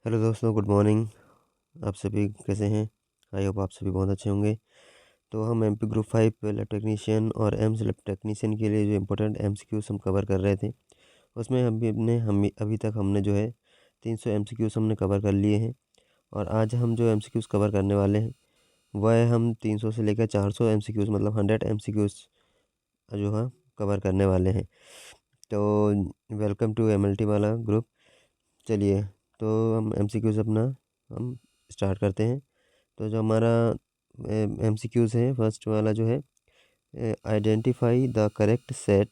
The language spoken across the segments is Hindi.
हेलो दोस्तों, गुड मॉर्निंग। आप सभी कैसे हैं? आई होप आप सभी बहुत अच्छे होंगे। तो हम एमपी ग्रुप 5 लैब टेक्नीशियन और एम्स लैब टेक्नीशियन के लिए जो इम्पोर्टेंट एमसीक्यूज हम कवर कर रहे थे, उसमें हम अभी तक हमने जो है 300 एमसीक्यूज हमने कवर कर लिए हैं। और आज हम जो एमसीक्यूज कवर करने वाले हैं वह हम 300 से लेकर 400 एमसीक्यूज मतलब 100 एमसीक्यूज जो है कवर करने वाले हैं। तो वेलकम टू एमएलटी वाला ग्रुप। चलिए, तो हम एमसीक्यूज अपना हम स्टार्ट करते हैं। तो जो हमारा एमसीक्यूज है, फर्स्ट वाला जो है, identify the correct set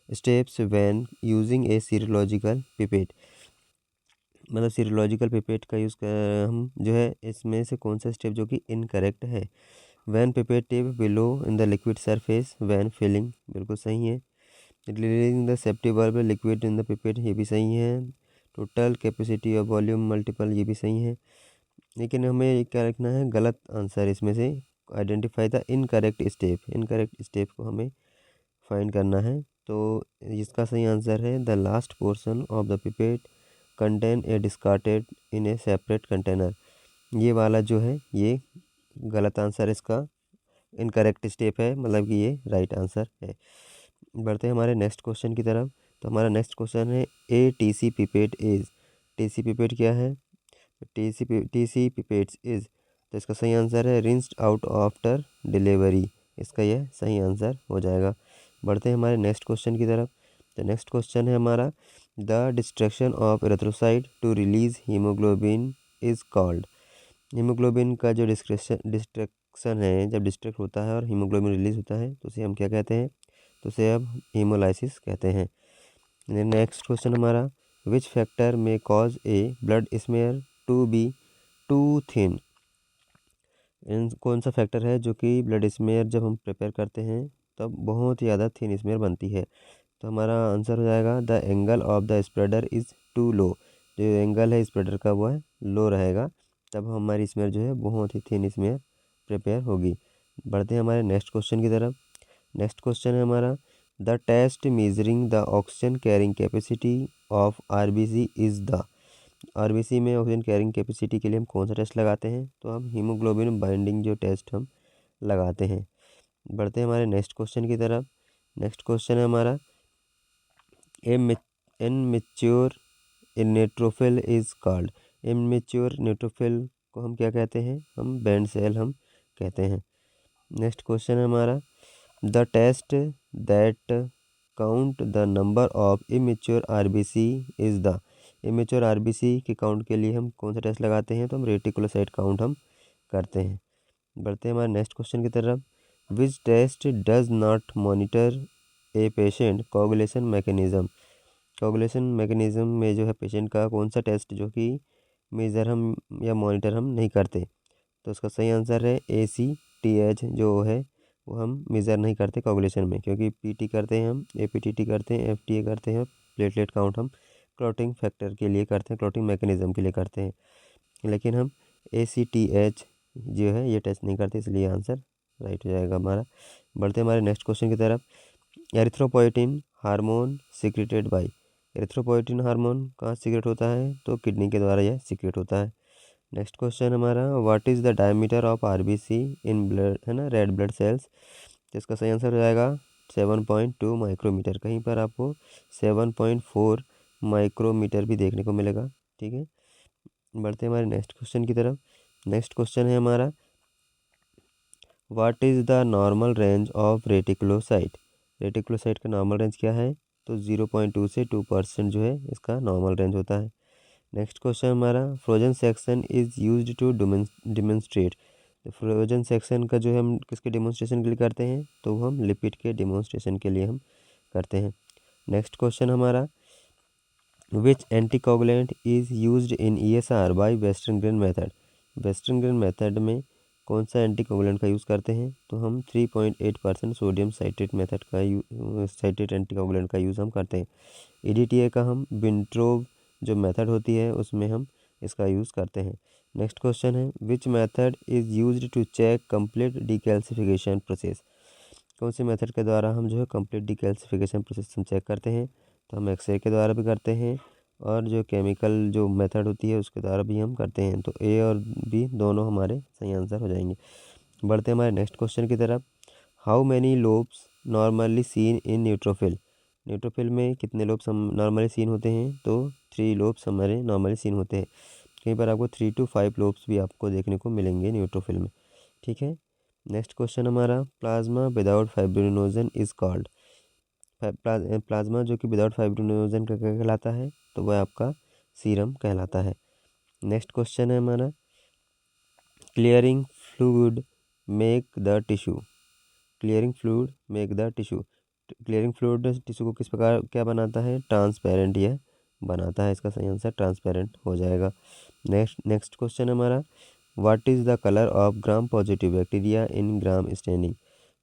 steps when using A serological pipette. मतलब सीरोलॉजिकल पिपेट का यूज़ कर हम जो है इसमें से कौन सा स्टेप जो कि इनकरेक्ट है। When pipette tip below in the liquid surface when filling, बिल्कुल सही है। Releasing the safety bulb liquid in the pipette, ये भी सही है। Total capacity of volume multiple, ये भी सही है। लेकिन हमें क्या रखना है, गलत आंसर इसमें से। Identify the incorrect step, incorrect step को हमें फाइंड करना है। तो इसका सही आंसर है the last portion of the pipette content a discarded in a separate container. ये वाला जो है ये गलत आंसर, इसका इनकरेक्ट स्टेप है, मतलब कि ये राइट आंसर है। बढ़ते हैं हमारे नेक्स्ट क्वेश्चन की तरफ। तो हमारा नेक्स्ट क्वेश्चन है A T C pipette is. T C pipette क्या है? टी सी पिपेट्स इज, तो इसका सही आंसर है रिंस्ड आउट आफ्टर डिलीवरी। इसका यह सही आंसर हो जाएगा। बढ़ते हैं हमारे नेक्स्ट क्वेश्चन की तरफ। तो नेक्स्ट क्वेश्चन है हमारा the destruction of erythrocyte to release haemoglobin is called. Haemoglobin का जो डिस्ट्रक्शन है, जब डिस्ट्रक्ट होता है और हीमोग्लोबिन रिलीज होता है तो उसे हम क्या कहते हैं? तो उसे अब हीमोलाइसिस कहते हैं। नेक्स्ट क्वेश्चन हमारा which factor may cause a blood smear to be too thin. कौन सा फैक्टर है जो कि ब्लड स्मेयर जब हम प्रिपेयर करते हैं तब बहुत ज़्यादा थिन स्मेयर बनती है? तो हमारा आंसर हो जाएगा the angle of the spreader is too low. जो एंगल है स्प्रेडर का वो है लो रहेगा, तब हमारी स्मेयर जो है बहुत ही थिन स्मेयर प्रिपेयर होगी। बढ़ते हैं हमारे नेक्स्ट क्वेश्चन की तरफ। नेक्स्ट क्वेश्चन है हमारा the test measuring the oxygen carrying capacity of RBC is the. RBC में ऑक्सीजन कैरिंग कैपेसिटी के लिए हम कौन सा टेस्ट लगाते हैं? तो हम हीमोग्लोबिन बाइंडिंग जो टेस्ट हम लगाते हैं। बढ़ते हैं हमारे नेक्स्ट क्वेश्चन की तरफ। नेक्स्ट क्वेश्चन है हमारा immature neutrophil is called. Immature neutrophil को हम क्या कहते हैं? हम बैंड सेल हम कहते हैं। नेक्स्ट क्वेश्चन है हमारा the test that count the number of immature RBC is the. Immature RBC के काउंट के लिए हम कौन सा टेस्ट लगाते हैं? तो हम रेटिकुलोसाइट काउंट हम करते हैं। बढ़ते हैं हमारे नेक्स्ट क्वेश्चन की तरफ। Which test does not monitor a patient coagulation mechanism. Coagulation mechanism में जो है पेशेंट का कौन सा टेस्ट जो कि मेज़र हम या मॉनिटर हम नहीं करते? तो उसका सही आंसर है ACTH जो है वो हम मेज़र नहीं करते कोगुलेशन में, क्योंकि PT करते हैं हम, APTT करते हैं, FTA करते हैं, प्लेटलेट काउंट हम क्लॉटिंग फैक्टर के लिए करते हैं, क्लॉटिंग मैकेनिज्म के लिए करते हैं। लेकिन हम ACTH जो है ये टेस्ट नहीं करते, इसलिए आंसर राइट हो जाएगा हमारा। बढ़ते हमारे नेक्स्ट क्वेश्चन की तरफ। Erythropoietin hormone secreted by. Erythropoietin hormone कहाँ सीक्रेट होता है? तो किडनी के द्वारा यह सीक्रेट होता है। नेक्स्ट क्वेश्चन हमारा what is the diameter of RBC in blood, है ना, रेड ब्लड सेल्स। तो इसका सही आंसर हो जाएगा 7.2 माइक्रोमीटर। कहीं पर आपको 7.4 माइक्रोमीटर भी देखने को मिलेगा। ठीक है, बढ़ते हैं हमारे नेक्स्ट क्वेश्चन की तरफ। नेक्स्ट क्वेश्चन है हमारा what is the normal range of reticulocyte. Reticulocyte का नॉर्मल रेंज क्या है? तो 0.2 से 2% जो है इसका नॉर्मल रेंज होता है। नेक्स्ट क्वेश्चन हमारा frozen section is used to demonstrate. तो फ्रोजन सेक्शन का जो है हम किसके डिमोन्स्ट्रेशन के लिए करते हैं? तो हम लिपिड के डिमोन्स्ट्रेशन के लिए हम करते हैं। नेक्स्ट क्वेश्चन हमारा which anticoagulant is used in ESR by Westergren method. Westergren method में कौन सा एंटीकोगुलेंट का यूज़ करते हैं? तो हम 3.8% सोडियम साइट्रेट मेथड का साइट्रेट एंटीकोगुलेंट का यूज़ हम करते हैं। EDTA का हम विंट्रोव जो मेथड होती है उसमें हम इसका यूज़ करते हैं। नेक्स्ट क्वेश्चन है which method is used to check complete decalcification process. कौन से मेथड के द्वारा हम जो है कंप्लीट डिकैल्सिफिकेशन प्रोसेस हम चेक करते हैं? तो हम एक्सरे के द्वारा भी करते हैं, और जो केमिकल जो मेथड होती है उसके द्वारा भी हम करते हैं। तो ए और बी दोनों हमारे सही आंसर हो जाएंगे। बढ़ते हैं हमारे नेक्स्ट क्वेश्चन की तरफ। How many lobes normally seen in neutrophil? Neutrophil में कितने लोब्स हम नॉर्मली सीन होते हैं? तो 3 लोब्स हमारे नॉर्मली सीन होते हैं। कहीं पर आपको 3 to 5 लोब्स भी आपको देखने को मिलेंगे न्यूट्रोफिल में। ठीक है, नेक्स्ट क्वेश्चन हमारा, plasma without fibrinogen is called? Plasma जो कि विदाउट फाइब्रिनोजन का क्या कहलाता है? तो वह आपका सीरम कहलाता है। नेक्स्ट क्वेश्चन है हमारा, clearing fluid make the tissue? Clearing fluid make the tissue, clearing fluid tissue को किस प्रकार क्या बनाता है? ट्रांसपेरेंट यह बनाता है। इसका सही आंसर ट्रांसपेरेंट हो जाएगा। नेक्स्ट क्वेश्चन हमारा, what is the colour of gram positive bacteria in gram staining?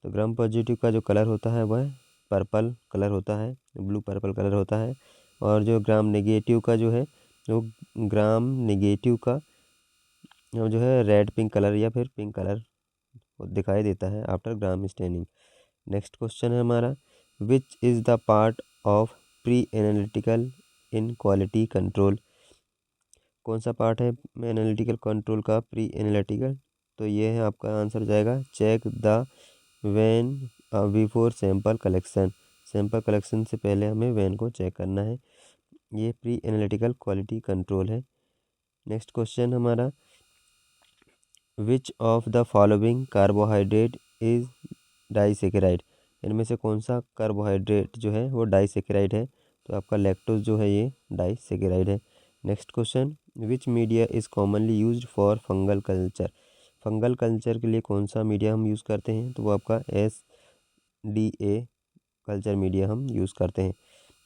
तो ग्राम पॉजिटिव का जो कलर होता है वह पर्पल कलर होता है, ब्लू पर्पल कलर होता है। और जो ग्राम नेगेटिव का जो है, वो ग्राम नेगेटिव का जो है रेड पिंक कलर या फिर पिंक कलर दिखाई देता है after Gram staining. Next question है हमारा, which is the part of pre analytical in quality control? कौन सा पार्ट है एनालिटिकल कंट्रोल का प्री एनालिटिकल? तो ये है आपका आंसर हो जाएगा, check the van before sample collection. Sample collection से पहले हमें वैन को चेक करना है। ये प्री एनालिटिकल क्वालिटी कंट्रोल है। नेक्स्ट क्वेश्चन हमारा, which of the following carbohydrate is disaccharide? इनमें से कौन सा कार्बोहाइड्रेट जो है वो डाइसेकेराइड है? तो आपका लैक्टोज जो है ये डाइसेकेराइड है। Next question, which media is commonly used for fungal culture? Fungal culture के लिए कौन सा मीडिया हम यूज़ करते हैं? तो वो आपका SDA कल्चर मीडिया हम यूज़ करते हैं।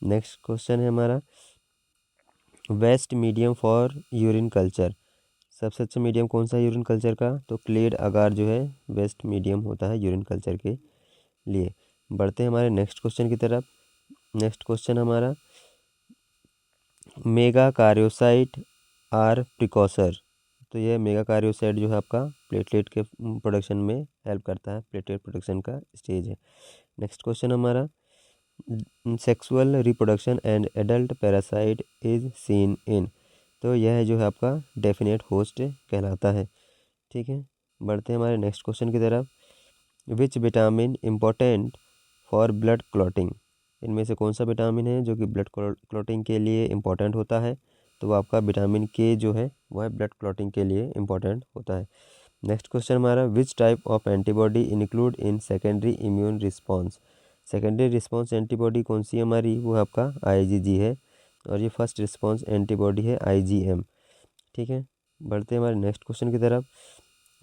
नेक्स्ट क्वेश्चन है हमारा, best medium for urine culture? सबसे अच्छा मीडियम कौन सा है यूरिन कल्चर का? तो क्लेड अगार जो है बेस्ट मीडियम होता है यूरिन कल्चर के लिए। बढ़ते हैं हमारे नेक्स्ट क्वेश्चन की तरफ। नेक्स्ट क्वेश्चन हमारा, मेगा कार्योसाइट आर प्रिकॉसर? तो ये मेगा कार्योसाइट जो है आपका प्लेटलेट के प्रोडक्शन में हेल्प करता है, प्लेटलेट प्रोडक्शन का स्टेज है। नेक्स्ट क्वेश्चन हमारा, sexual reproduction and adult parasite is seen in? तो यह जो है आपका डेफिनेट होस्ट कहलाता है। ठीक है, बढ़ते हैं हमारे नेक्स्ट क्वेश्चन की तरफ। Which vitamin important for blood clotting? इनमें से कौन सा विटामिन है जो कि ब्लड क्लॉटिंग के लिए इम्पोर्टेंट होता है? तो वो आपका विटामिन के जो है वह ब्लड क्लॉटिंग के लिए इम्पोर्टेंट होता है। नेक्स्ट क्वेश्चन हमारा, which type of antibody include in secondary immune response? Secondary response antibody कौन सी हमारी? वो आपका IgG है। और ये फर्स्ट रिस्पॉन्स एंटीबॉडी है IgM। ठीक है, बढ़ते हैं हमारे नेक्स्ट क्वेश्चन की तरफ।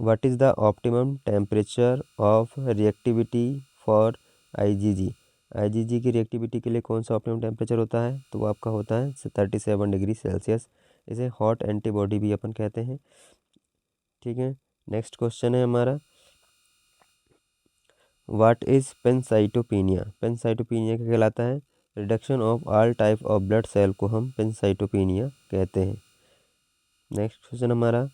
What is the optimum temperature of reactivity for IgG? IgG की रिएक्टिविटी के लिए कौन सा ऑप्टिमम टेम्परेचर होता है? तो वो आपका होता है 37 डिग्री सेल्सियस। इसे हॉट एंटीबॉडी भी अपन कहते हैं। ठीक है, नेक्स्ट क्वेश्चन है हमारा, व्हाट इज़ पेनसाइटोपिनिया? पेनसाइटोपिनिया क्या कहलाता है? Reduction of all type of blood cell को हम पेनसाइटोपिनिया कहते हैं। नेक्स्ट क्वेश्चन हमारा,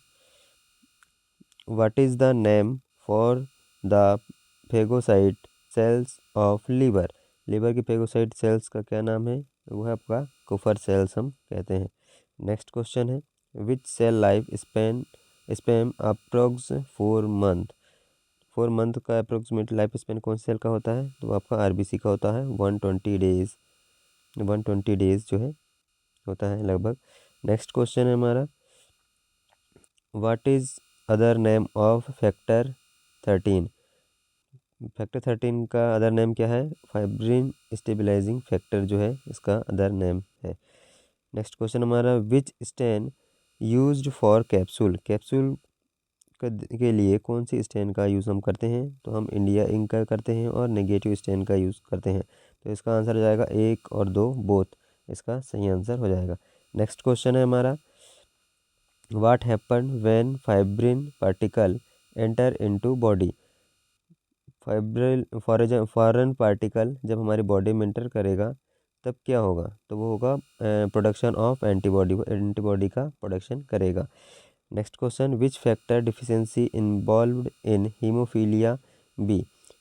what is the name for the phagocyte cells of liver? Liver की फेगोसाइट सेल्स का क्या नाम है? वो है आपका कुफर सेल्स हम कहते हैं। नेक्स्ट क्वेश्चन है, which cell life span approx 4 month? 4 month का अप्रोक्सीमेट लाइफ स्पेन कौन से सेल का होता है? तो आपका RBC का होता है। 120 डेज, 120 डेज जो है होता है लगभग। नेक्स्ट क्वेश्चन है हमारा, what is other name of factor 13? Factor 13 का अदर नेम क्या है? फाइब्रिन स्टेबलाइजिंग फैक्टर जो है इसका अदर नेम है। नेक्स्ट क्वेश्चन हमारा, which stain used for capsule? Capsule के लिए कौन सी स्टेन का यूज़ हम करते हैं? तो हम इंडिया इंक का करते हैं और नेगेटिव स्टेन का यूज़ करते हैं। तो इसका आंसर हो जाएगा 1 और 2 बोथ, इसका सही आंसर हो जाएगा। नेक्स्ट क्वेश्चन है हमारा, what happen when fibrin particle enter into body? Foreign particle जब हमारी बॉडी में एंटर करेगा तब क्या होगा? तो वो होगा प्रोडक्शन ऑफ एंटीबॉडी, वो एंटीबॉडी का प्रोडक्शन करेगा। Next question, which factor deficiency involved in haemophilia B?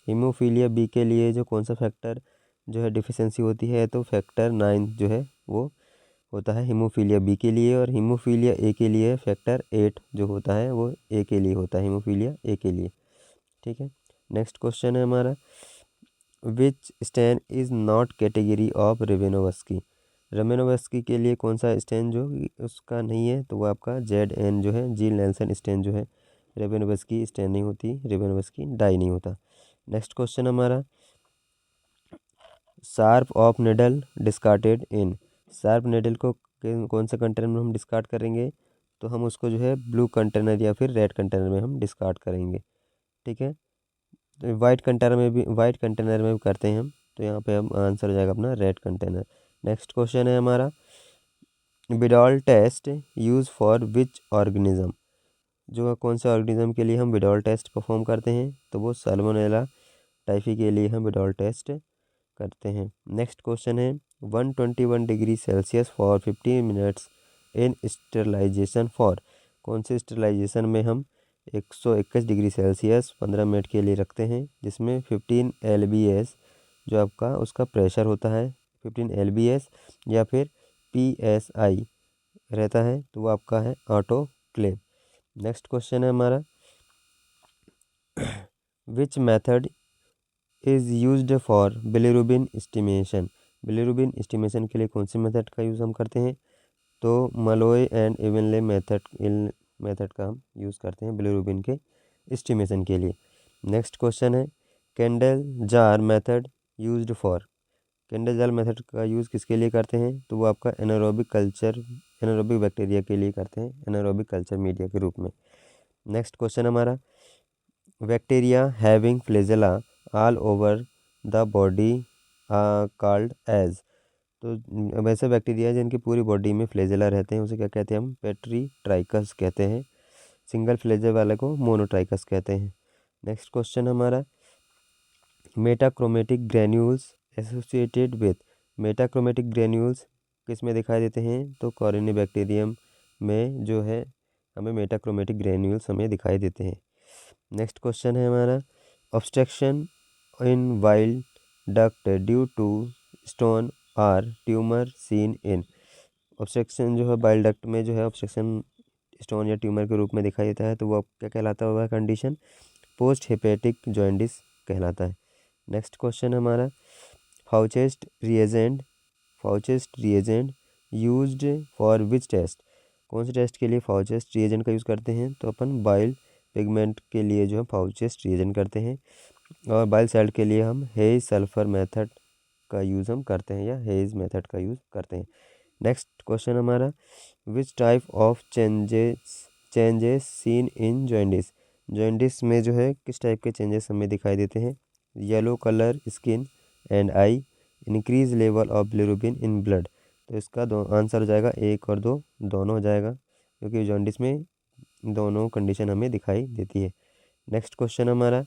Haemophilia B के लिए जो कौन सा फैक्टर जो है डिफिशियंसी होती है? तो फैक्टर 9 जो है वो होता है हीमोफीलिया बी के लिए, और हीमोफीलिया ए के लिए फैक्टर 8 जो होता है वो ए के लिए होता है, हीमोफीलिया ए के लिए। ठीक है, नेक्स्ट क्वेश्चन है हमारा, which stain is not category of Romanowsky. Romanowsky के लिए कौन सा स्टेन जो उसका नहीं है, तो वो आपका ZN जो है, जील नेल्सन स्टेन जो है, रेवेनोवस्की स्टेन नहीं होती, रेवेनोवस्की डाई नहीं होता। नेक्स्ट क्वेश्चन हमारा, sharp of needle discarded in. Sharp needle को कौन से कंटेनर में हम डिस्कार्ड करेंगे, तो हम उसको जो है ब्लू कंटेनर या फिर रेड कंटेनर में हम डिस्कार्ड करेंगे। ठीक है, तो वाइट कंटेनर में भी करते हैं हम, तो यहाँ पे हम आंसर हो जाएगा अपना रेड कंटेनर। नेक्स्ट क्वेश्चन है हमारा, Widal test use for which organism. जो कौन से ऑर्गेनिज्म के लिए हम विडॉल टेस्ट परफॉर्म करते हैं, तो वो साल्मोनेला टाइफी के लिए हम विडॉल टेस्ट करते हैं। नेक्स्ट क्वेश्चन है, 121 degree Celsius for 15 minutes in sterilisation for. कौन से स्टरलाइजेशन में हम 121 डिग्री सेल्सियस 15 मिनट के लिए रखते हैं, जिसमें 15 LBS जो आपका उसका प्रेशर होता है, 15 LBS या फिर PSI रहता है, तो वो आपका है ऑटोक्लेव। नेक्स्ट क्वेश्चन है हमारा, विच method is used for bilirubin estimation. Bilirubin estimation के लिए कौन से मेथड का यूज़ हम करते हैं, तो मलोय एंड इवनले मेथड का हम यूज़ करते हैं बिलिरुबिन के एस्टिमेशन के लिए। नेक्स्ट क्वेश्चन है, candle jar method used for. Candle jar method का यूज़ किसके लिए करते हैं, तो वो आपका एनारोबिक बैक्टीरिया के लिए करते हैं, एनारोबिक कल्चर मीडिया के रूप में। नेक्स्ट क्वेश्चन हमारा, bacteria having flagella all over the body called as. तो वैसे बैक्टीरिया जिनकी पूरी बॉडी में फ्लैजेला रहते हैं, उसे क्या कहते हैं हम, पेट्रीट्राइकस कहते हैं। सिंगल फ्लैजे वाले को मोनोट्राइकस कहते हैं। नेक्स्ट क्वेश्चन हमारा, मेटाक्रोमेटिक ग्रैन्यूल्स एसोसिएटेड विथ। मेटाक्रोमेटिक ग्रैन्यूल्स किस में दिखाई देते हैं, तो कॉरिनीबैक्टीरियम में जो है हमें मेटाक्रोमेटिक ग्रैन्यूल्स हमें दिखाई देते हैं। नेक्स्ट क्वेश्चन है हमारा, obstruction in wild duct due to stone or tumour seen in. Obstruction जो है बाइल डक्ट में जो है ऑब्स्ट्रक्शन स्टोन या ट्यूमर के रूप में दिखाई देता है, तो वो क्या कहलाता है, वह कंडीशन पोस्ट हेपेटिक जॉइंडिस कहलाता है। नेक्स्ट क्वेश्चन हमारा, Fouchet's reagent used for which test. कौन से टेस्ट के लिए फाउचेस्ट रिएजेंट का यूज़ करते हैं, तो अपन बाइल पिगमेंट के लिए जो है फाउचेस्ट रिएजेंट करते हैं, और बाइल सेल्ट के लिए हम हेज सल्फर मेथड का यूज़ हम करते हैं, या हेज मेथड का यूज़ करते हैं। नेक्स्ट क्वेश्चन हमारा, which type of changes seen in jaundice. Jaundice में जो है किस टाइप के चेंजेस हमें दिखाई देते हैं, yellow colour skin and I, increase level of bilirubin in blood. तो इसका आंसर हो जाएगा 1 और 2 दोनों हो जाएगा, क्योंकि जॉइंडिस में दोनों कंडीशन हमें दिखाई देती है। नेक्स्ट क्वेश्चन हमारा,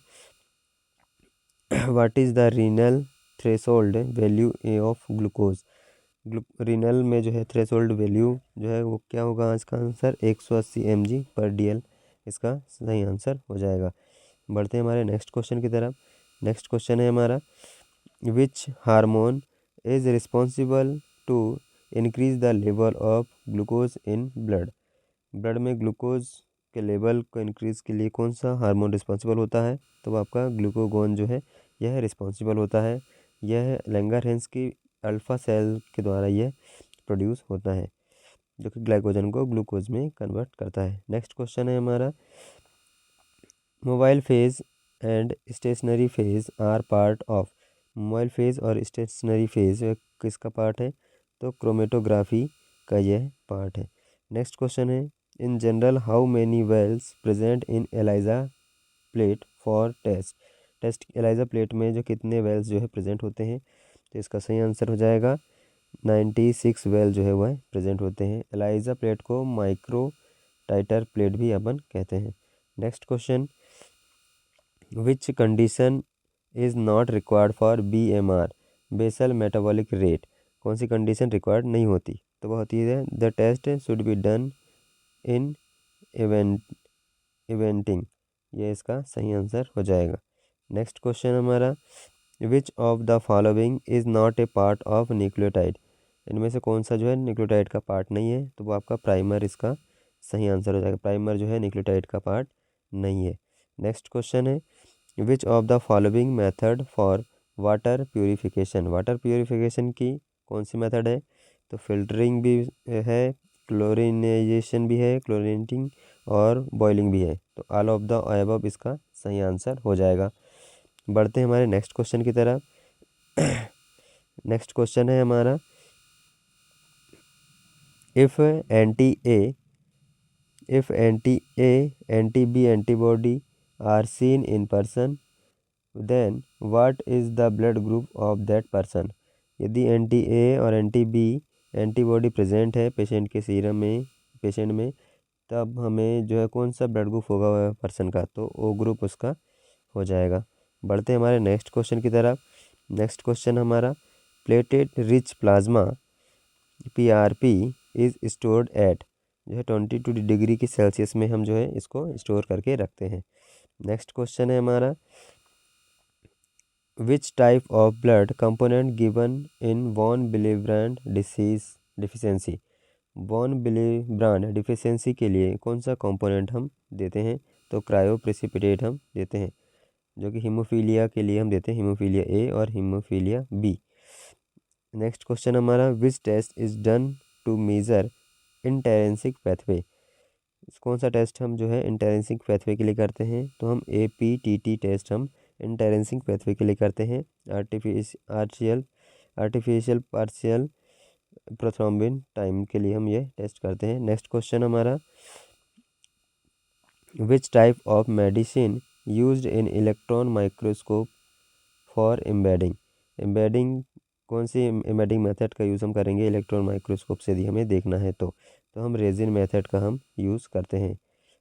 what is the renal threshold value of glucose. Renal में जो है थ्रेशोल्ड वैल्यू जो है वो क्या होगा, आज का आंसर 180 mg/dl इसका सही आंसर हो जाएगा। बढ़ते हैं हमारे नेक्स्ट क्वेश्चन की तरफ। नेक्स्ट क्वेश्चन है हमारा, which hormone is responsible to increase the level of glucose in blood. Blood में ग्लूकोज के लेवल को इंक्रीज के लिए कौन सा हार्मोन रिस्पॉन्सिबल होता है, तो वो आपका ग्लूकोगोन जो है यह रिस्पॉन्सिबल होता है। यह लैंगरहैंस की अल्फ़ा सेल के द्वारा यह प्रोड्यूस होता है, जो कि ग्लाइकोजन को ग्लूकोज में कन्वर्ट करता है। नेक्स्ट क्वेश्चन है हमारा, mobile phase and stationary phase are part of. Mobile phase और स्टेशनरी फेज किसका पार्ट है, तो क्रोमेटोग्राफी का यह पार्ट है। नेक्स्ट क्वेश्चन है, in general how many wells present in ELISA plate for test ELISA plate में जो कितने वेल्स जो है प्रेजेंट होते हैं, तो इसका सही आंसर हो जाएगा 96 वेल जो है वह प्रेजेंट होते हैं। एलाइजा प्लेट को माइक्रो टाइटर प्लेट भी अपन कहते हैं। Next question, which condition is not required for BMR basal metabolic rate. कौन सी कंडीशन रिक्वायर्ड नहीं होती, तो वह होती है, the test should be done in eventing. ये इसका सही आंसर हो जाएगा। नेक्स्ट क्वेश्चन हमारा, which of the following is not a part of nucleotide. इनमें से कौन सा जो है न्यूक्लियोटाइड का पार्ट नहीं है, तो वो आपका प्राइमर इसका सही आंसर हो जाएगा। प्राइमर जो है न्यूक्लियोटाइड का पार्ट नहीं है। नेक्स्ट क्वेश्चन है विच of the following method for water purification. Water purification की कौन सी मेथड है, तो फिल्टरिंग भी है, क्लोरिनाइजेशन भी है, क्लोरीनेटिंग और बॉइलिंग भी है। तो ऑल ऑफ द अबव इसका सही आंसर हो जाएगा। बढ़ते हैं हमारे नेक्स्ट क्वेश्चन की तरफ। नेक्स्ट क्वेश्चन है हमारा if anti B antibody are seen in person then what is the blood group of that person. यदि एंटी ए और एंटी बी एंटीबॉडी प्रेजेंट है पेशेंट के सीरम में, पेशेंट में, तब हमें जो है कौन सा ब्लड ग्रुप होगा पर्सन का, तो ओ ग्रुप उसका हो जाएगा। बढ़ते हैं हमारे नेक्स्ट क्वेश्चन की तरफ। नेक्स्ट क्वेश्चन हमारा plated rich plasma PRP is stored at, जो है 22 डिग्री की सेल्सियस में हम जो है इसको स्टोर करके रखते हैं। नेक्स्ट क्वेश्चन है हमारा which type of blood component given in von Willebrand disease deficiency. Von Willebrand deficiency के लिए कौन सा कंपोनेंट हम देते हैं, तो क्रायो प्रेसिपिटेट हम देते हैं, जो कि हीमोफीलिया के लिए हम देते हैं, हीमोफीलिया ए और हीमोफीलिया बी। नेक्स्ट क्वेश्चन हमारा which test is done to measure intrinsic pathway. कौन सा टेस्ट हम जो है इंटेरेंसिक पैथवे के लिए करते हैं, तो हम APTT टेस्ट हम इंटेरेंसिक पैथवे के लिए करते हैं। आर्टिफिशियल पार्शियल प्रोथ्रोम्बिन टाइम के लिए हम ये टेस्ट करते हैं। नेक्स्ट क्वेश्चन हमारा which type of medicine used in electron microscope for embedding. Embedding कौन सी एम्बेडिंग मेथड का यूज़ हम करेंगे इलेक्ट्रॉन माइक्रोस्कोप से यदि हमें देखना है तो हम रेजिन मेथड का हम यूज़ करते हैं।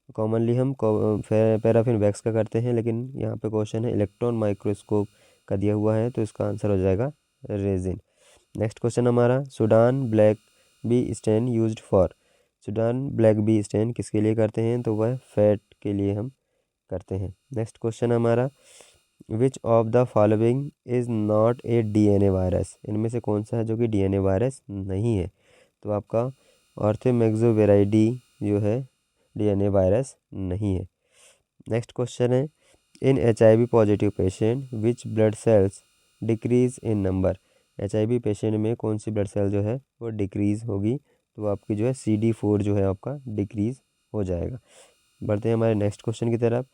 कॉमनली हम पैराफिन वैक्स का करते हैं, लेकिन यहाँ पे क्वेश्चन है इलेक्ट्रॉन माइक्रोस्कोप का दिया हुआ है, तो इसका आंसर हो जाएगा रेजिन। नेक्स्ट क्वेश्चन हमारा Sudan black B stain used for. Sudan black B stain किसके लिए करते हैं, तो वह फैट के लिए हम करते हैं। नेक्स्ट क्वेश्चन हमारा which of the following is not A DNA virus. इनमें से कौन सा है जो कि DNA वायरस नहीं है, तो आपका ऑर्थोमेक्सोवेराइडी जो है DNA वायरस नहीं है। नेक्स्ट क्वेश्चन है इन HIV positive patient which blood cells decrease in number. HIV patient में कौन सी ब्लड सेल जो है वो डिक्रीज़ होगी, तो आपकी जो है CD4 जो है आपका डिक्रीज़ हो जाएगा। बढ़ते हैं हमारे नेक्स्ट क्वेश्चन की तरफ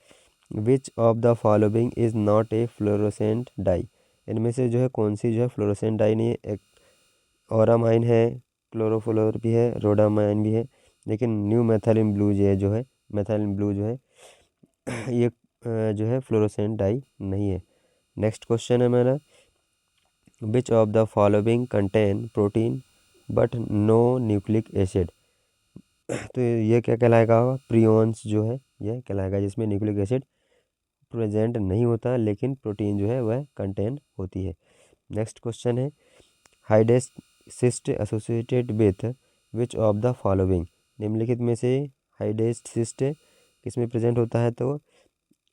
विच of the following is not A fluorescent dye. इनमें से जो है कौन सी जो है फ्लोरोसेंट डाई नहीं है। एक ओरामाइन है, क्लोरोफ्लोर भी है, रोडामाइन भी है, लेकिन न्यू मेथाइलिन ब्लू जो है मेथाइलिन ब्लू जो है ये जो है फ्लोरोसेंट डाई नहीं है। नेक्स्ट क्वेश्चन है मेरा which of the following contain protein but no nucleic acid. तो ये क्या कहलाएगा, प्रियॉन्स जो है यह कहलाएगा, जिसमें न्यूक्लिक एसिड प्रेजेंट नहीं होता लेकिन प्रोटीन जो है वह कंटेन होती है। नेक्स्ट क्वेश्चन है हाइडेस्ट cyst associated with which of the following. निम्नलिखित में से हाइडेस्ट सिस्ट किस में प्रेजेंट होता है, तो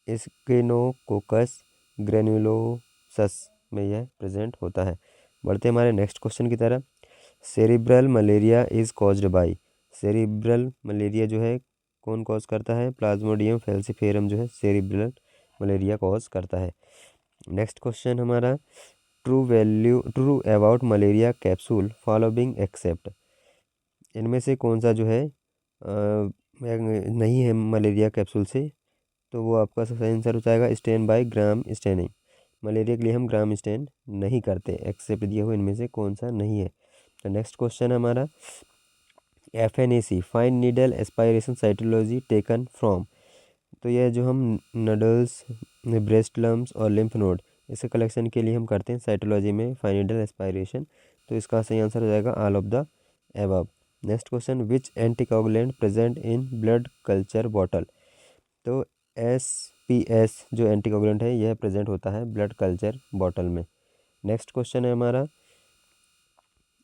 स्किनोकोकस ग्रेनुलोसस में यह प्रेजेंट होता है। बढ़ते हमारे नेक्स्ट क्वेश्चन की तरफ cerebral malaria is caused by. Cerebral malaria जो है कौन कॉज करता है, प्लाज्मोडियम फैल्सिफेरम जो है सेरिब्रल मलेरिया कॉज करता है। नेक्स्ट क्वेश्चन हमारा true about malaria capsule following except. इनमें से कौन सा जो है नहीं है मलेरिया कैप्सूल से, तो वो आपका सही आंसर हो जाएगा stand bye gram staining. Malaria के लिए हम ग्राम स्टेन नहीं करते, एक्सेप्ट दिए हुए इनमें से कौन सा नहीं है। तो नेक्स्ट क्वेश्चन हमारा FNAC fine needle aspiration cytology taken from. तो यह जो हम नडल्स ब्रेस्ट लम्स और लिम्फ नोड इसके कलेक्शन के लिए हम करते हैं साइटोलॉजी में फाइन नीडल एस्पायरेशन, तो इसका सही आंसर हो जाएगा all of the above. Next question which anticoagulant present in blood culture bottle. तो SPS जो एंटीकोगुलेंट है यह प्रेजेंट होता है ब्लड कल्चर बॉटल में। नेक्स्ट क्वेश्चन है हमारा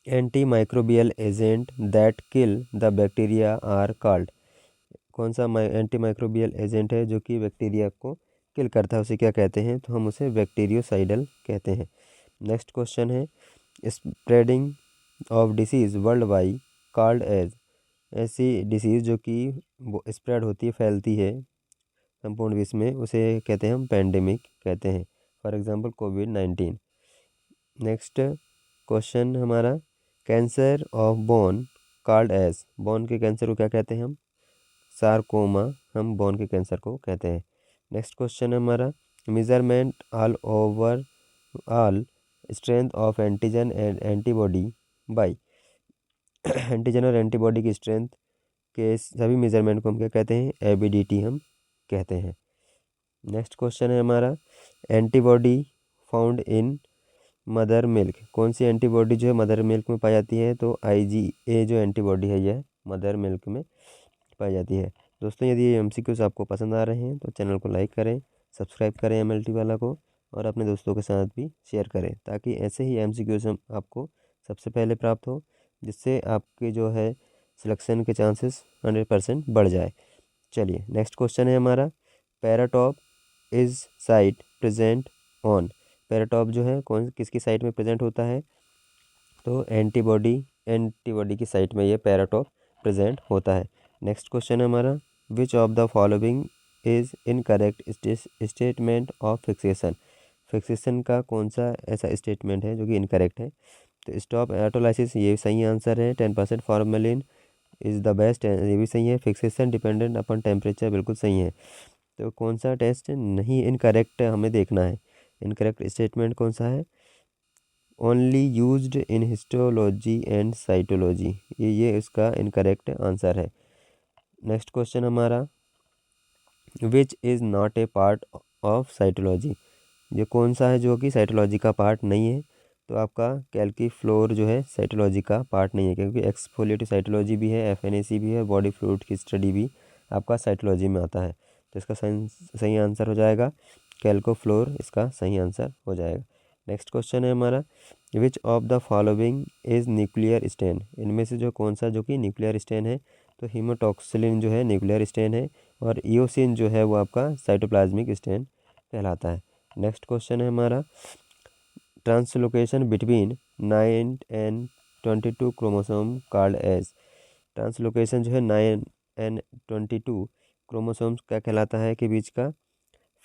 anti microbial agent that kill the bacteria are called. कौन सा एंटी माइक्रोबियल एजेंट है जो कि बैक्टीरिया को किल करता है, उसे क्या कहते हैं, तो हम उसे बैक्टीरियोसाइडल कहते हैं। नेक्स्ट क्वेश्चन है spreading of disease world wide called as, ऐसी डिसीज़ जो कि स्प्रेड होती है, फैलती है संपूर्ण विश्व में, उसे कहते हैं हम पैंडेमिक कहते हैं। फॉर एग्जांपल कोविड-19। नेक्स्ट क्वेश्चन हमारा, cancer of bone called as, bone के कैंसर को क्या कहते हैं हम? सार्कोमा, हम बोन के कैंसर को कहते हैं। नेक्स्ट क्वेश्चन है हमारा, measurement all over all strength of antigen and antibody by, antigen और एंटीबॉडी की स्ट्रेंथ के सभी मेजरमेंट को हम क्या कहते हैं? एबीडीटी हम कहते हैं। नेक्स्ट क्वेश्चन है हमारा, antibody found in mother milk, कौन सी एंटीबॉडी जो है मदर मिल्क में पाई जाती है? तो IgA जो एंटीबॉडी है यह मदर मिल्क में पाई जाती है। दोस्तों यदि ये MCQs आपको पसंद आ रहे हैं तो चैनल को लाइक करें, सब्सक्राइब करें MLT वाला को, और अपने दोस्तों के साथ भी शेयर करें, ताकि ऐसे ही MCQs हम आपको सबसे पहले प्राप्त हो, जिससे आपके जो है सिलेक्शन के चांसेस 100% बढ़ जाए। चलिए नेक्स्ट क्वेश्चन है हमारा, paratope is site present on, paratope जो है किसकी साइट में प्रेजेंट होता है? तो एंटीबॉडी की साइट में ये पैराटॉप प्रेजेंट होता है। नेक्स्ट क्वेश्चन है हमारा, which of the following is incorrect statement of fixation, fixation का कौन सा ऐसा स्टेटमेंट है जो कि इनकरेक्ट है? तो स्टॉप एटोलाइसिस ये सही आंसर है। 10% फॉर्मेलिन इज़ द बेस्ट, ये भी सही है। फिक्सेशन डिपेंडेंट अपन टेम्परेचर बिल्कुल सही है। तो कौन सा टेस्ट नहीं इनकरेक्ट हमें देखना है, इनकरेक्ट स्टेटमेंट कौन सा है? Only used in histology and cytology, ये इसका इनकरेक्ट आंसर है। नेक्स्ट क्वेश्चन हमारा, which is not a part of cytology, ये कौन सा है जो कि साइटोलॉजी का पार्ट नहीं है? तो आपका कैल्की फ्लोर जो है साइटोलॉजी का पार्ट नहीं है, क्योंकि एक्सफोलिएटिव साइटोलॉजी भी है, FNAC भी है, बॉडी फ्लूइड की स्टडी भी आपका साइटोलॉजी में आता है। तो इसका सही आंसर हो जाएगा कैल्को फ्लोर, इसका सही आंसर हो जाएगा। नेक्स्ट क्वेश्चन है हमारा, which of the following is nuclear stain, इनमें से जो कौन सा जो कि न्यूक्लियर स्टेन है? तो हीमोटॉक्सिलिन जो है न्यूक्लियर स्टेन है, और इओसिन जो है वो आपका साइटोप्लाज्मिक स्टेन कहलाता है। नेक्स्ट क्वेश्चन है हमारा, translocation between 9 and 22 chromosome called as, translocation जो है 9 एंड 22 क्रोमोसोम्स क्या कहलाता है के बीच का?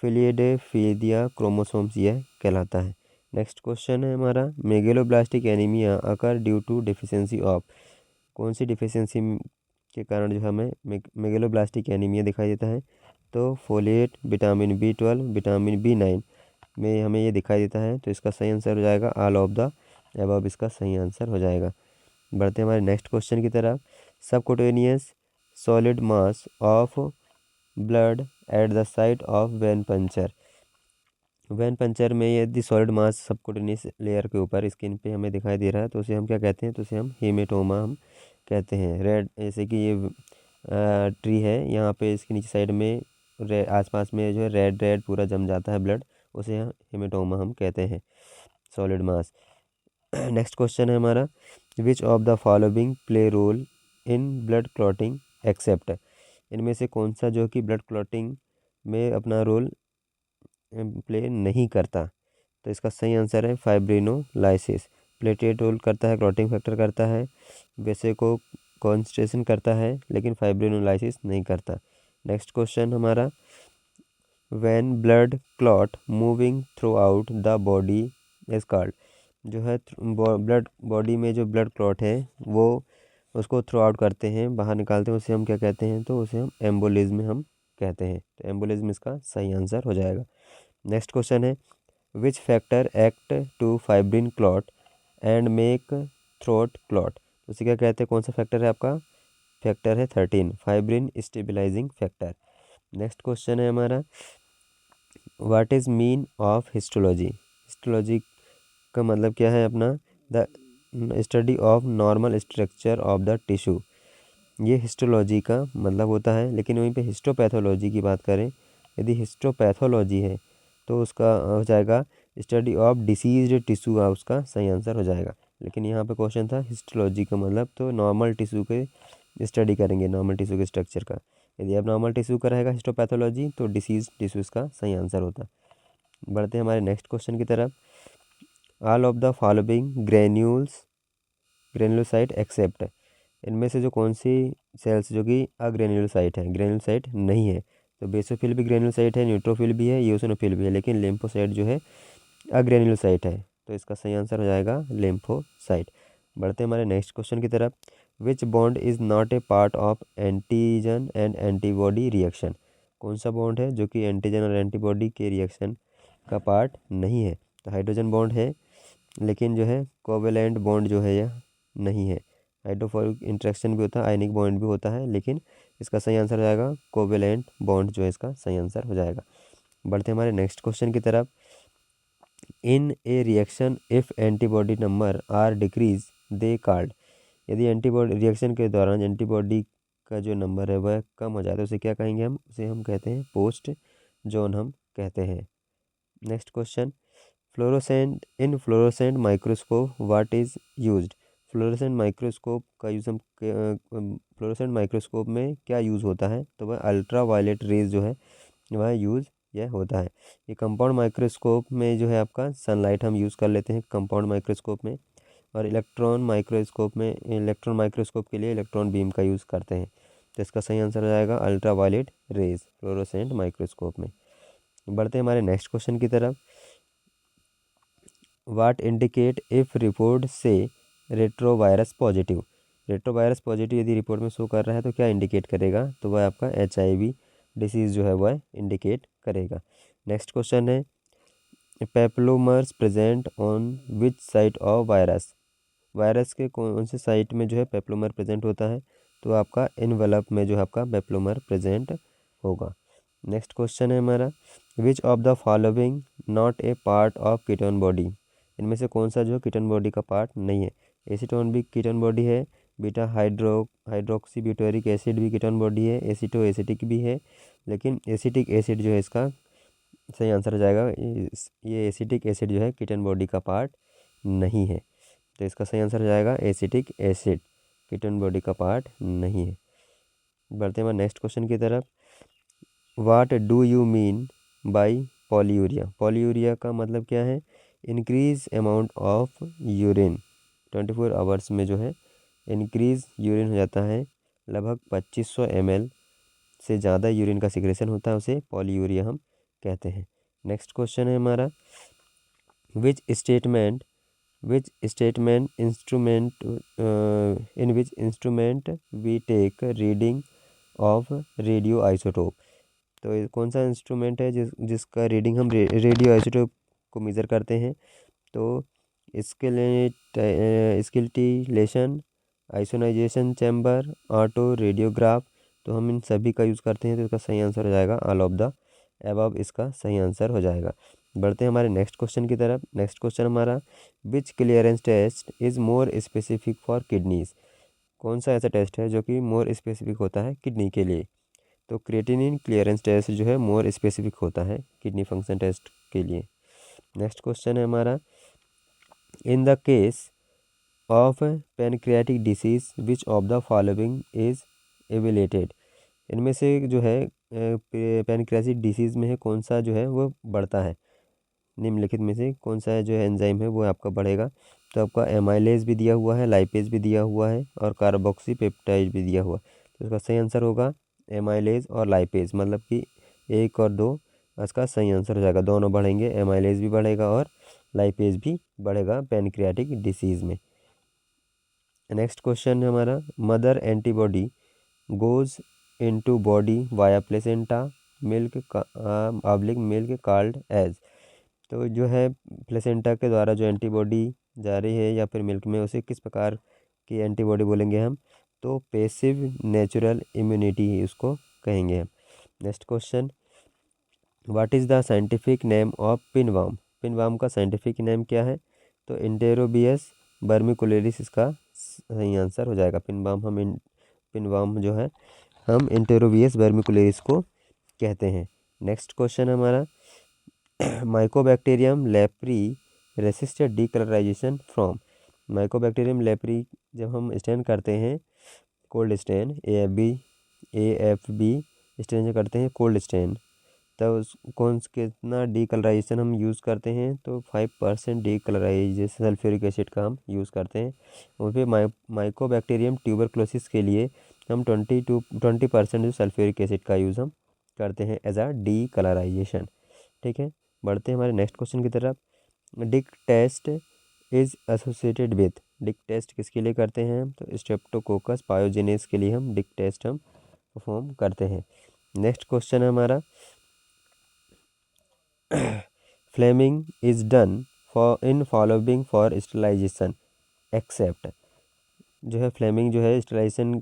फिलिडेल्फिया क्रोमोसोम्स यह कहलाता है। नेक्स्ट क्वेश्चन है हमारा, megaloblastic anaemia occur due to deficiency of, कौन सी डिफिशियंसी के कारण जो हमें मेगेलोब्लास्टिक एनीमिया दिखाई देता है? तो folate, vitamin B12, vitamin B9 में हमें ये दिखाई देता है। तो इसका सही आंसर हो जाएगा ऑल ऑफ द अबव, इसका सही आंसर हो जाएगा। बढ़ते हैं हमारे नेक्स्ट क्वेश्चन की तरफ, subcutaneous solid mass of blood at the site of when puncture, when puncture में यदि सॉलिड मास सबकुटेनियस लेयर के ऊपर स्किन पे हमें दिखाई दे रहा है तो उसे हम क्या कहते हैं? तो उसे हम हेमेटोमा हम कहते हैं। रेड, जैसे कि ये ट्री है, यहाँ पे इसके नीचे साइड में आसपास में जो है रेड रेड पूरा जम जाता है ब्लड, उसे हेमेटोमा हम कहते हैं, सॉलिड मास। नेक्स्ट क्वेश्चन है हमारा, which of the following play role in blood clotting except, इनमें से कौन सा जो कि ब्लड क्लॉटिंग में अपना रोल प्ले नहीं करता? तो इसका सही आंसर है फाइब्रिनोलाइसिस। प्लेटलेट रोल करता है, क्लॉटिंग फैक्टर करता है, वैसे को कॉन्सेंट्रेशन करता है, लेकिन फाइब्रिनोलाइसिस नहीं करता। नेक्स्ट क्वेश्चन हमारा, when blood clot moving through out the body is called, जो है ब्लड बॉडी में जो ब्लड क्लॉट है वो उसको थ्रू आउट करते हैं, बाहर निकालते हैं, उसे हम क्या कहते हैं? तो उसे हम एम्बोलिज्म हम कहते हैं। तो एम्बोलिज्म इसका सही आंसर हो जाएगा। नेक्स्ट क्वेश्चन है, which factor act to fibrin clot and make throat clot, उसे क्या कहते हैं? कौन सा फैक्टर है आपका? फैक्टर है 13, fibrin stabilising factor. Next question है हमारा, what is mean of histology, histology का मतलब क्या है अपना? The study of normal structure of the tissue, ये हिस्टोलॉजी का मतलब होता है। लेकिन वहीं पे हिस्टोपैथोलॉजी की बात करें, यदि हिस्टोपैथोलॉजी है तो उसका हो जाएगा स्टडी ऑफ डिसीज्ड टिश्यू, उसका सही आंसर हो जाएगा। लेकिन यहाँ पे क्वेश्चन था हिस्टोलॉजी का मतलब, तो नॉर्मल टिश्यू के स्टडी करेंगे, नॉर्मल टिश्यू के स्ट्रक्चर का। यदि अब नॉर्मल टिश्यू का रहेगा हिस्टोपैथोलॉजी, तो डिसीज टिश्यूज़ का सही आंसर होता। बढ़ते हैं हमारे नेक्स्ट क्वेश्चन की तरफ, all of the following granulocyte except, इनमें से जो कौन सी सेल्स जो कि अग्रेन्युलोसाइट है, ग्रेन्युलोसाइट नहीं है। तो बेसोफिल भी ग्रेन्युलोसाइट है, न्यूट्रोफिल भी है, यूसिनोफिल भी है, लेकिन लिम्फोसाइट जो है अग्रेन्युलोसाइट है। तो इसका सही आंसर हो जाएगा लिम्फोसाइट। बढ़ते हैं हमारे नेक्स्ट क्वेश्चन की तरफ। विच bond is not a part of antigen and antibody reaction, कौन सा बॉन्ड है जो कि एंटीजन और एंटीबॉडी के रिएक्शन का पार्ट नहीं है। तो हाइड्रोजन बॉन्ड है, लेकिन जो है कोवेलेंट बॉन्ड जो है यह नहीं है। हाइड्रोफोबिक इंटरेक्शन भी होता है, आयनिक बॉन्ड भी होता है, लेकिन इसका सही आंसर हो जाएगा कोवेलेंट बॉन्ड जो है इसका सही आंसर हो जाएगा। बढ़ते हैं हमारे नेक्स्ट क्वेश्चन की तरफ। In a reaction if antibody number are decrease they called, यदि एंटीबॉडी रिएक्शन के दौरान एंटीबॉडी का जो नंबर है वह कम हो जाए तो उसे क्या कहेंगे हम, उसे हम कहते हैं पोस्ट जोन हम कहते हैं। Next question, fluorescent in fluorescent microscope what is used, fluorescent microscope का यूज़ हम फ्लोरोसेंट माइक्रोस्कोप में क्या यूज़ होता है, तो वह अल्ट्रा वायलेट रेज जो है वह यूज़ यह होता है। ये कंपाउंड माइक्रोस्कोप में जो है आपका सनलाइट हम यूज़ कर लेते हैं कंपाउंड माइक्रोस्कोप में, और इलेक्ट्रॉन माइक्रोस्कोप के लिए इलेक्ट्रॉन बीम का यूज़ करते हैं। तो इसका सही आंसर हो जाएगा ultra violet rays fluorescent microscope में। बढ़ते हैं हमारे नेक्स्ट क्वेश्चन की तरफ। वाट इंडिकेट इफ रिपोर्ट से रेट्रोवायरस पॉजिटिव, रेट्रोवायरस पॉजिटिव यदि रिपोर्ट में शो कर रहा है तो क्या इंडिकेट करेगा, तो वह आपका HIV डिसीज़ जो है वह इंडिकेट करेगा। नेक्स्ट क्वेश्चन है, peplomers present on which site of virus, virus के कौन से साइट में जो है पेप्लोमर प्रेजेंट होता है, तो आपका इनवेलप में जो है आपका पेप्लोमर प्रेजेंट होगा। नेक्स्ट क्वेश्चन है हमारा, which of the following not a part of ketone body, इनमें से कौन सा जो कीटोन बॉडी का पार्ट नहीं है। एसीटोन भी कीटोन बॉडी है, बीटा हाइड्रोक्सी ब्यूटेरिक एसिड भी कीटोन बॉडी है, एसीटो एसिटिक भी है, लेकिन एसिटिक एसिड जो है इसका सही आंसर हो जाएगा, ये एसिटिक एसिड जो है कीटोन बॉडी का पार्ट नहीं है। तो इसका सही आंसर हो जाएगा एसिटिक एसिड कीटोन बॉडी का पार्ट नहीं है। बढ़ते हैं नेक्स्ट क्वेश्चन की तरफ। What do you mean by polyuria, polyuria का मतलब क्या है, increase amount of urine 24 hours में जो है इंक्रीज यूरिन हो जाता है, लगभग 2500 ml से ज़्यादा यूरिन का सिक्रेशन होता है, उसे पॉलीयूरिया हम कहते हैं। नेक्स्ट क्वेश्चन है हमारा, which statement instrument in which instrument we take reading of radio isotope, तो ये कौन सा इंस्ट्रूमेंट है जिसका रीडिंग हम रेडियो आइसोटोप को मेज़र करते हैं, तो स्किल्टिलेशन, आइसोनाइजेशन चैम्बर, ऑटो रेडियोग्राफ, तो हम इन सभी का यूज़ करते हैं। तो इसका सही आंसर हो जाएगा ऑल ऑफ द अबव, इसका सही आंसर हो जाएगा। बढ़ते हैं हमारे नेक्स्ट क्वेश्चन की तरफ। नेक्स्ट क्वेश्चन हमारा, which clearance test is more specific for kidneys, कौन सा ऐसा टेस्ट है जो कि मोर स्पेसिफिक होता है किडनी के लिए, तो क्रिएटिनिन क्लियरेंस टेस्ट जो है मोर स्पेसिफिक होता है किडनी फंक्शन टेस्ट के लिए। नेक्स्ट क्वेश्चन है हमारा, in the case of pancreatic disease which of the following is elevated, इनमें से जो है पैनक्रियाटिक डिसीज़ में है कौन सा जो है वो बढ़ता है, निम्नलिखित में से कौन सा जो है एंजाइम है वो आपका बढ़ेगा, तो आपका एमाइलेज भी दिया हुआ है, लाइपेज भी दिया हुआ है, और कार्बोक्सी पेप्टाइड भी दिया हुआ है। तो इसका सही आंसर होगा एमाइलेज और लाइपेज, मतलब कि 1 और 2 इसका सही आंसर हो जाएगा, दोनों बढ़ेंगे, एमाइलेज भी बढ़ेगा और लाइपेज भी बढ़ेगा पैनक्रियाटिक डिसीज़ में। नेक्स्ट क्वेश्चन है हमारा, mother antibody goes into body via placenta milk called as, तो जो है प्लेसेंटा के द्वारा जो एंटीबॉडी जा रही है या फिर मिल्क में, उसे किस प्रकार की एंटीबॉडी बोलेंगे हम, तो पैसिव नेचुरल इम्यूनिटी ही उसको कहेंगे हम। Next question, what is the scientific name of pinworm, pinworm का साइंटिफिक नेम क्या है, तो इंटेरोबियस बर्मिकुलेरिस इसका सही आंसर हो जाएगा। पिनवाम जो है हम इंटेरोबियस बर्मिकुलेरिस को कहते हैं। नेक्स्ट क्वेश्चन हमारा, mycobacterium leprae resist decolourisation from, mycobacterium leprae जब हम स्टेन करते हैं कोल्ड स्टेन AFB स्टेन जो करते हैं कोल्ड स्टेन, तो कौन कितना डीकलराइजेशन हम यूज़ करते हैं, तो 5% डीकलराइजेशन सल्फ्यूरिक एसिड का हम यूज़ करते हैं। और फिर माइकोबैक्टीरियम ट्यूबरक्लोसिस के लिए हम 20% जो सल्फ्यूरिक एसिड का यूज़ हम करते हैं एज आ डीकलराइजेशन। ठीक है, बढ़ते हैं हमारे नेक्स्ट क्वेश्चन की तरफ। Dick test is associated with, Dick test किसके लिए करते हैं हम, तो स्ट्रेप्टोकोकस पायोजेनेस के लिए हम डिक टेस्ट हम परफॉर्म करते हैं। नेक्स्ट क्वेश्चन है हमारा flaming is done for in following for sterilisation except, जो है फ्लेमिंग जो है स्टरलाइजेशन